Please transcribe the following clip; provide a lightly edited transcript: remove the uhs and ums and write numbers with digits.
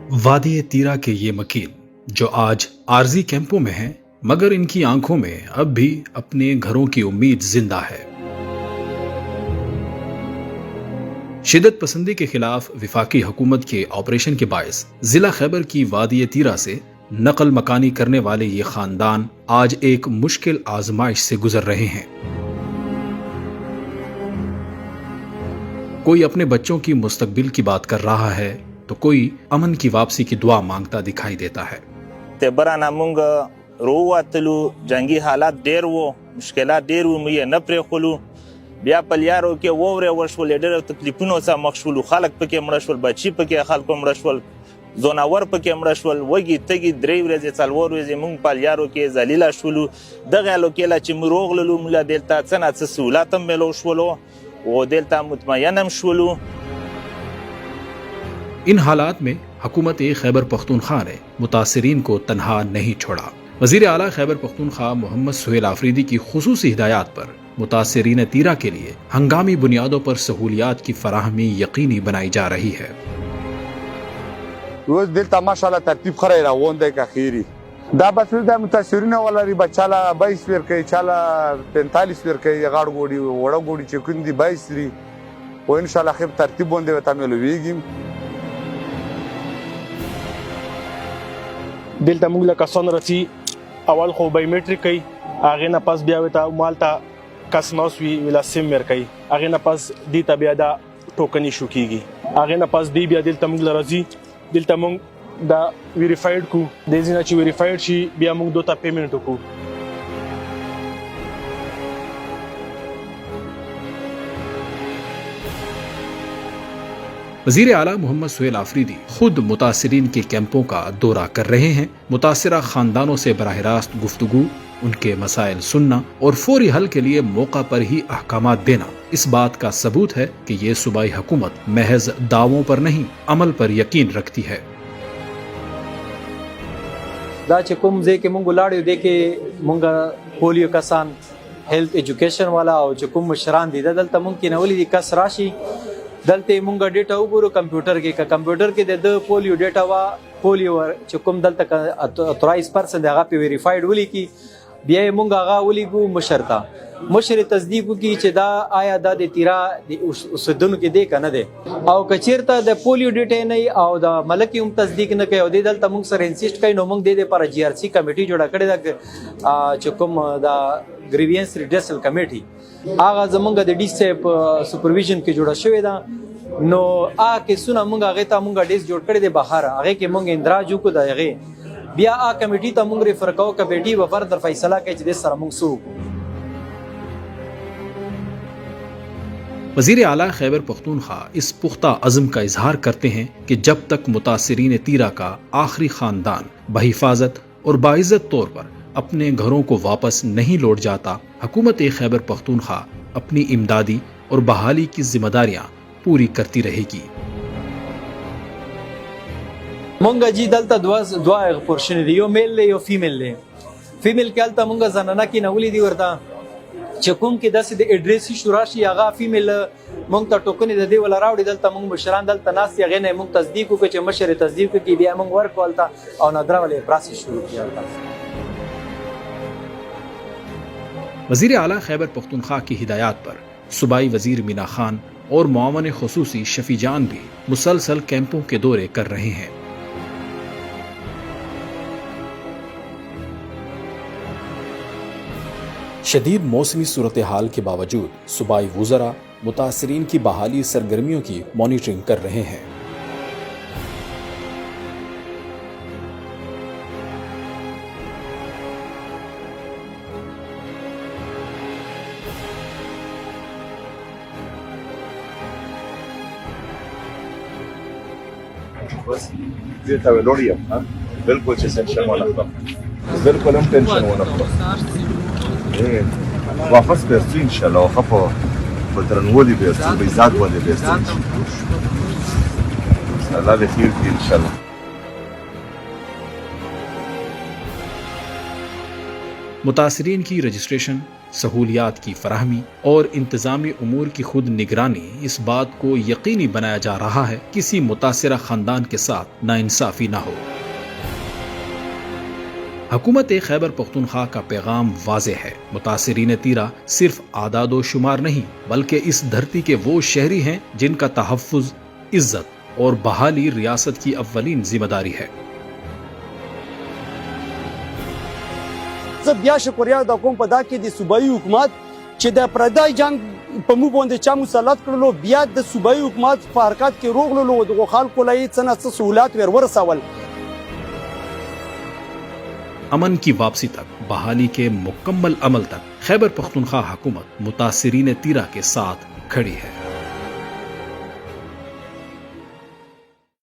वादी तीरा के ये मकीन जो आज आरजी कैंपों में हैं, मगर इनकी आंखों में अब भी अपने घरों की उम्मीद जिंदा है। शिदत पसंदी के खिलाफ विफाकी हुकूमत के ऑपरेशन के बायस जिला खैबर की वादी तीरा से नकल मकानी करने वाले ये खानदान आज एक मुश्किल आजमाइश से गुजर रहे हैं। कोई अपने बच्चों की मुस्तकबिल की बात कर रहा है तो कोई अमन की वापसी की दुआ मांगता दिखाई देता है। तेबराना मुंग रोवतलू जंगी हालात डेर वो मुश्किलात डेर वो मुझे न प्रेखलू बिया पलियारो के वोरे वर्षवल डेर तकलीफों सा मखशुल खालक पके मरशवल बच्ची पके खालको मरशवल जोनावर पके मरशवल वगी तगी द्रेवरे चालवर वे मुंग पलियारो के जलीला शुलू दगालो केला चिमरोगलू मुला देलता सना ससुलातम मेलोशवलो वो देलता मुतमयनम शुलू। इन हालात में हुकूमत खैबर पख्तूनख्वा ने मुतासिरीन को तनहा नहीं छोड़ा। वजीर आला खैबर पख्तूनख्वा मोहम्मद सुहेल आफरीदी की खुसूसी हिदायत पर मुतासिरीन तीरा के लिए हंगामी बुनियादों पर सहूलियात की फराहमी यकीनी बनाई जा रही है। रोज दिलता माशाल्लाह तरतीब खरे रावंदे का खीरी दा बस दा मुतासिरीन वाला री बच्चाला 22 वेर के चाला 45 वेर के गाड़ गोड़ी वड़ा गोड़ी चकुंदी 22 री वो इंशाल्लाह खैर तरतीब बंदे बतामेलो वेगिम دلته موږ له کسان رسی اول خو بایومټریک کوي هغه نه پس بیا وته مالته کس ناس وی ولا سیم ور کوي هغه نه پس دی ته بیا دا ټوکن ایشو کیږي هغه نه پس دی بیا دلته موږ لرزي دلته موږ دا ویریفاید کو د ځینې چې ویریفاید شي بیا موږ دوته پیمنٹ وکړو। वजीर आला मोहम्मद सुहेल आफरीदी खुद मुतासिरीन के कैंपों का दौरा कर रहे हैं। मुतासिरा खानदानों से बराह रास्त गुफ्तगू, उनके मसाइल सुनना और फौरी हल के लिए मौका पर ही अहकामात देना इस बात का सबूत है कि ये सूबाई हुकूमत महज दावों पर नहीं अमल पर यकीन रखती है। دا چې کوم ځای کې مونږ ولاړ یو دی کې مونږ پولیو کسان هیلث ایجوکیشن والا او چې کوم مشران دي دلته مونږ کې نولې دي کس راشي دلته مونږ ډیټا وګورو کمپیوټر کې کمپیوټر کې د پولیو ډیټا وا پولیو چې کوم دلته 23% هغه په ویریفاید ولي کی بیا مونږ هغه ولي ګو مشرتا مشر تصدیق کی چې دا آیا د تیرا د اوسدونو کې دی کنه دی او کچیرته د پولیو ډیټا نه او د ملکی هم تصدیق نه کوي او د دلته مونږ سره انسیسټ کوي نو مونږ د پر جی آر سی کمیټي جوړه کړې ده چې کوم دا گریوینس ریډرسل کمیټي هغه زمونږ د ډي سیپ سپرویژن کې جوړه شوې ده نو کې سونه مونږ هغه ته مونږ ډیس جوړ کړی دی بهر هغه کې مونږ اندراج وکړو دا هغه بیا کمیټي ته مونږ ریفر کوو کمیټي به فردر فیصله کوي چې د سره مونږ سو। वजीर आला खैबर पख्तूनख्वा इस पुख्ता अज़्म का इजहार करते हैं कि जब तक मुतासिरीन तीरा का आखिरी खानदान बहिफाजत और बाइज़्ज़त तौर पर अपने घरों को वापस नहीं लौट जाता, हुकूमत खैबर पख्तूनख्वा अपनी इमदादी और बहाली की जिम्मेदारियां पूरी करती रहेगी। مونږ جی دلته دوا پورشن دی یو میل له یو فیمیل له فیمیل کې الته مونږ زنانه کې نولې دی ورته چې کوم کې داسې د اډریس شوراشي هغه فیمیل مونږ ته ټوکنې د دی ولا راوړي دلته مونږ مشران دلته ناس یې غنه مونږ تصدیق وکړو چې مشر تصدیق وکړي بیا مونږ ورکولتا او نادرا ولې پروسس شروع کړل۔ वजीर आला खैबर पख्तूनख्वा की हिदायत पर सूबाई वजीर मीना खान और मुआवन खुसूसी शफी जान भी मुसलसल कैंपों के दौरे कर रहे हैं। शदीद मौसमी सूरत हाल के बावजूद सूबाई वुज़रा मुतासिरीन की बहाली सरगर्मियों की मॉनिटरिंग कर रहे हैं। बस ये था लोडियम हां बिल्कुल टेंशन वाला बिल्कुल हम टेंशन वाला واپس برسو انشالله وخفو بترنولي برسو بيزاد ولي برسو الله بخير فيه انشالله। मुतासिरीन की रजिस्ट्रेशन सहूलियात की फराहमी और इंतजामी उमूर की खुद निगरानी इस बात को यकीनी बनाया जा रहा है किसी मुतासिरा खानदान के साथ नाइंसाफी न हो। हुकूमत खैबर पख्तूनख्वा का पैगाम वाज़ेह है, मुतासिरीन तीरा सिर्फ आदादो शुमार नहीं बल्कि इस धरती के वो शहरी हैं जिनका तहफ़्फ़ुज़, इज्जत और बहाली रियासत की अव्वलीन जिम्मेदारी है। زه بیا شکریا د کوم په دا کې د صوبایي حکومت چې د پردای جنگ په مو باندې چا مسلط کړلو، بیا د صوبایي حکومت په حرکت کې روغلو د خلکو لای څه نه څه سہولات ورسول। अमन की वापसी तक, बहाली के मुकम्मल अमल तक खैबर पख्तूनख्वा हुकूमत मुतासिरीन तीरा के साथ खड़ी है।